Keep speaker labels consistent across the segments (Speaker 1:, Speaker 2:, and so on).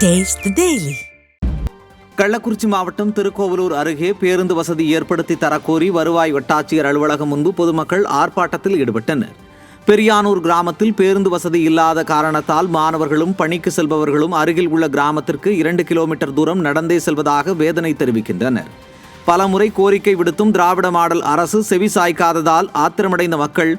Speaker 1: Taste the Daily.
Speaker 2: Kallakurichi மாவட்டம் திருக்கோவலூர் அருகே பேருந்து வசதி ஏற்படுத்தி தரக்கோரி வருவாய் வட்டாட்சியர் அலுவலகம் முன்பு பொதுமக்கள் ஆர்ப்பாட்டத்தில் ஈடுபட்டனர். பெரியானூர் கிராமத்தில் பேருந்து வசதி இல்லாத காரணத்தால் மாணவர்களும் பணிக்கு செல்பவர்களும் அருகில் உள்ள கிராமத்திற்கு 2 கிலோமீட்டர் தூரம் நடந்தே செல்வதாக வேதனை தெரிவிக்கின்றனர். பலமுறை கோரிக்கை விடுத்தும் திராவிட மாடல் அரசு செவி சாய்க்காததால் ஆத்திரமடைந்த மக்கள்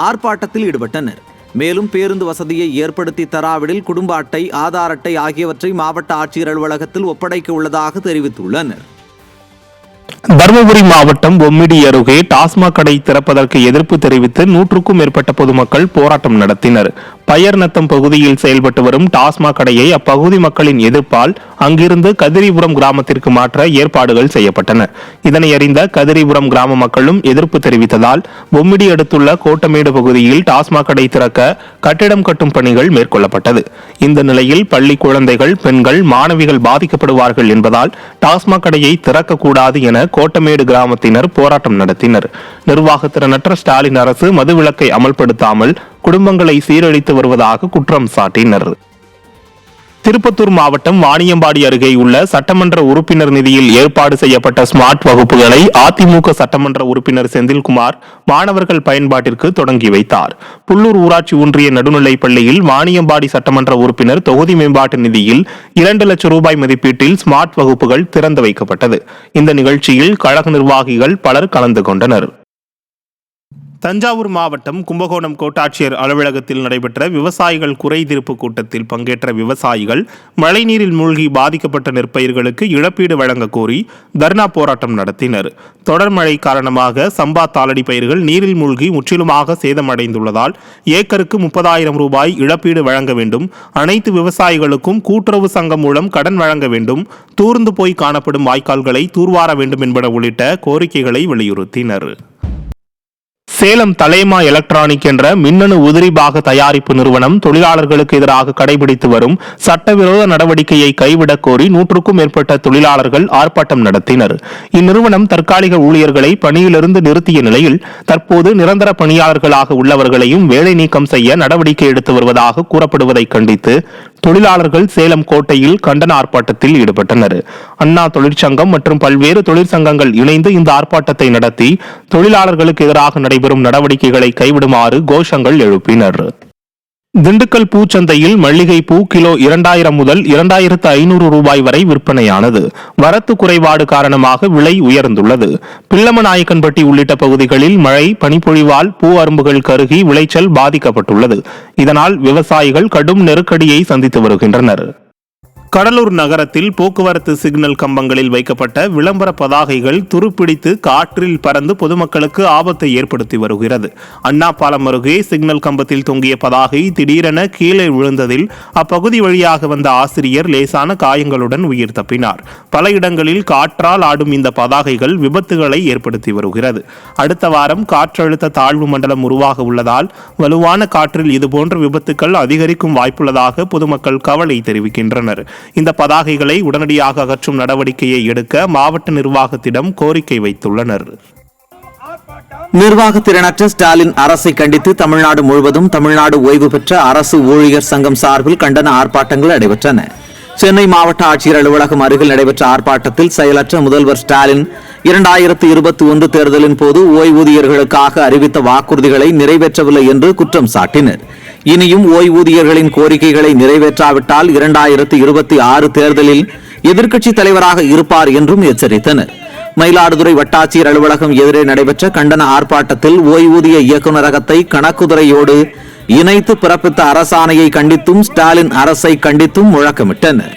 Speaker 2: ஆர்ப்பாட்டத்தில் ஈடுபட்டனர். மேலும் பேருந்து வசதியை ஏற்படுத்தி தராவிடில் குடும்ப அட்டை, ஆதார் அட்டை ஆகியவற்றை மாவட்ட ஆட்சியர் அலுவலகத்தில் ஒப்படைக்க உள்ளதாக தெரிவித்துள்ளனர்.
Speaker 3: தருமபுரி மாவட்டம் பொம்மிடி அருகே டாஸ்மாக் கடை திறப்பதற்கு எதிர்ப்பு தெரிவித்து 100க்கும் மேற்பட்ட பொதுமக்கள் போராட்டம் நடத்தினர். பயர்நத்தம் பகுதியில் செயல்பட்டு வரும் டாஸ்மாக் கடையை அப்பகுதி மக்களின் எதிர்ப்பால் அங்கிருந்து கதிரிபுரம் கிராமத்திற்கு மாற்ற ஏற்பாடுகள் செய்யப்பட்டன. இதனை அறிந்த கதிரிபுரம் கிராம மக்களும் எதிர்ப்பு தெரிவித்ததால் பொம்மிடி அடுத்துள்ள கோட்டமேடு பகுதியில் டாஸ்மாக் கடை திறக்க கட்டிடம் கட்டும் பணிகள் மேற்கொள்ளப்பட்டது. இந்த நிலையில் பள்ளி குழந்தைகள், பெண்கள், மாணவிகள் பாதிக்கப்படுவார்கள் என்பதால் டாஸ்மாக் கடையை திறக்கக்கூடாது என கோட்டமேடு கிராமத்தினர் போராட்டம் நடத்தினர். நிர்வாகத்திறனற்ற ஸ்டாலின் அரசு மதுவிலக்கை அமல்படுத்தாமல் குடும்பங்களை சீரழித்து வருவதாக குற்றம் சாட்டினர். திருப்பத்தூர் மாவட்டம் வாணியம்பாடி அருகே உள்ள சட்டமன்ற உறுப்பினர் நிதியில் ஏற்பாடு செய்யப்பட்ட ஸ்மார்ட் வகுப்புகளை அதிமுக சட்டமன்ற உறுப்பினர் செந்தில்குமார் மாணவர்கள் பயன்பாட்டிற்கு தொடங்கி வைத்தார். புல்லூர் ஊராட்சி ஒன்றிய நடுநிலைப் பள்ளியில் வாணியம்பாடி சட்டமன்ற உறுப்பினர் தொகுதி மேம்பாட்டு நிதியில் 2 லட்சம் ரூபாய் மதிப்பீட்டில் ஸ்மார்ட் வகுப்புகள் திறந்து வைக்கப்பட்டது. இந்த நிகழ்ச்சியில் கழக நிர்வாகிகள் பலர் கலந்து கொண்டனர். தஞ்சாவூர் மாவட்டம் கும்பகோணம் கோட்டாட்சியர் அலுவலகத்தில் நடைபெற்ற விவசாயிகள் குறை தீர்ப்பு கூட்டத்தில் பங்கேற்ற விவசாயிகள் மழைநீரில் மூழ்கி பாதிக்கப்பட்ட நெற்பயிர்களுக்கு இழப்பீடு வழங்க கோரி தர்ணா போராட்டம் நடத்தினர். தொடர் மழை காரணமாக சம்பா தாளடி பயிர்கள் நீரில் மூழ்கி முற்றிலுமாக சேதமடைந்துள்ளதால் ஏக்கருக்கு 30,000 ரூபாய் இழப்பீடு வழங்க வேண்டும், அனைத்து விவசாயிகளுக்கும் கூட்டுறவு சங்கம் மூலம் கடன் வழங்க வேண்டும், தூர்ந்து போய் காணப்படும் வாய்க்கால்களை தூர்வார வேண்டும் என்பன உள்ளிட்ட கோரிக்கைகளை வலியுறுத்தினர். சேலம் தலைமா எலக்ட்ரானிக் என்ற மின்னணு உதிரி பாக தயாரிப்பு நிறுவனம் தொழிலாளர்களுக்கு எதிராக கடைபிடித்து வரும் சட்டவிரோத நடவடிக்கையை கைவிடக் கோரி 100க்கும் மேற்பட்ட தொழிலாளர்கள் ஆர்ப்பாட்டம் நடத்தினர். இந்நிறுவனம் தற்காலிக ஊழியர்களை பணியிலிருந்து நிறுத்திய நிலையில் தற்போது நிரந்தர பணியாளர்களாக உள்ளவர்களையும் வேலை நீக்கம் செய்ய நடவடிக்கை எடுத்து வருவதாக கூறப்படுவதை கண்டித்து தொழிலாளர்கள் சேலம் கோட்டையில் கண்டன ஆர்ப்பாட்டத்தில் ஈடுபட்டனர். அண்ணா தொழிற்சங்கம் மற்றும் பல்வேறு தொழிற்சங்கங்கள் இணைந்து இந்த ஆர்ப்பாட்டத்தை நடத்தி தொழிலாளர்களுக்கு எதிராக நடைபெறும் நடவடிக்கைகளை கைவிடுமாறு கோஷங்கள் எழுப்பினர். திண்டுக்கல் பூச்சந்தையில் மல்லிகை பூ கிலோ 2000 முதல் 2500 ரூபாய் வரை விற்பனையானது. வரத்து குறைபாடு காரணமாக விலை உயர்ந்துள்ளது. பிள்ளமநாயக்கன்பட்டி உள்ளிட்ட பகுதிகளில் மழை, பனிப்பொழிவால் பூ அரும்புகள் கருகி விளைச்சல் பாதிக்கப்பட்டுள்ளது. இதனால் விவசாயிகள் கடும் நெருக்கடியை சந்தித்து வருகின்றனர். கடலூர் நகரத்தில் போக்குவரத்து சிக்னல் கம்பங்களில் வைக்கப்பட்ட விளம்பர பதாகைகள் துருப்பிடித்து காற்றில் பறந்து பொதுமக்களுக்கு ஆபத்தை ஏற்படுத்தி வருகிறது. அண்ணா பாலம் அருகே சிக்னல் கம்பத்தில் தொங்கிய பதாகை திடீரென கீழே விழுந்ததில் அப்பகுதி வழியாக வந்த ஆசிரியர் லேசான காயங்களுடன் உயிர் தப்பினார். பல இடங்களில் காற்றால் ஆடும் இந்த பதாகைகள் விபத்துகளை ஏற்படுத்தி வருகிறது. அடுத்த வாரம் காற்றழுத்த தாழ்வு மண்டலம் உருவாக உள்ளதால் வலுவான காற்றில் இதுபோன்ற விபத்துக்கள் அதிகரிக்கும் வாய்ப்புள்ளதாக பொதுமக்கள் கவலை தெரிவிக்கின்றனர். இந்த பதாகைகளை உடனடியாக அகற்றும் நடவடிக்கையை எடுக்க மாவட்ட நிர்வாகத்திடம் கோரிக்கை வைத்துள்ளனர்.
Speaker 2: நிர்வாகத்திறனற்ற ஸ்டாலின் அரசை கண்டித்து தமிழ்நாடு முழுவதும் தமிழ்நாடு ஓய்வு பெற்ற அரசு ஊழியர் சங்கம் சார்பில் கண்டன ஆர்ப்பாட்டங்கள் நடைபெற்றன. சென்னை மாவட்ட ஆட்சியர் அலுவலகம் அருகில் நடைபெற்ற ஆர்ப்பாட்டத்தில் செயலற்ற முதல்வர் ஸ்டாலின் 2021 தேர்தலின் போது ஓய்வூதியர்களுக்காக அறிவித்த வாக்குறுதிகளை நிறைவேற்றவில்லை என்று குற்றம் சாட்டினர். இனியும் ஓய்வூதியர்களின் கோரிக்கைகளை நிறைவேற்றாவிட்டால் 2026 தேர்தலில் எதிர்க்கட்சித் தலைவராக இருப்பார் என்றும் எச்சரித்தனர். மயிலாடுதுறை வட்டாட்சியர் அலுவலகம் எதிரே நடைபெற்ற கண்டன ஆர்ப்பாட்டத்தில் ஓய்வூதிய இயக்குநரகத்தை கணக்குதுறையோடு இணைத்து பிறப்பித்த அரசாணையை கண்டித்தும் ஸ்டாலின் அரசை கண்டித்தும் முழக்கமிட்டனர்.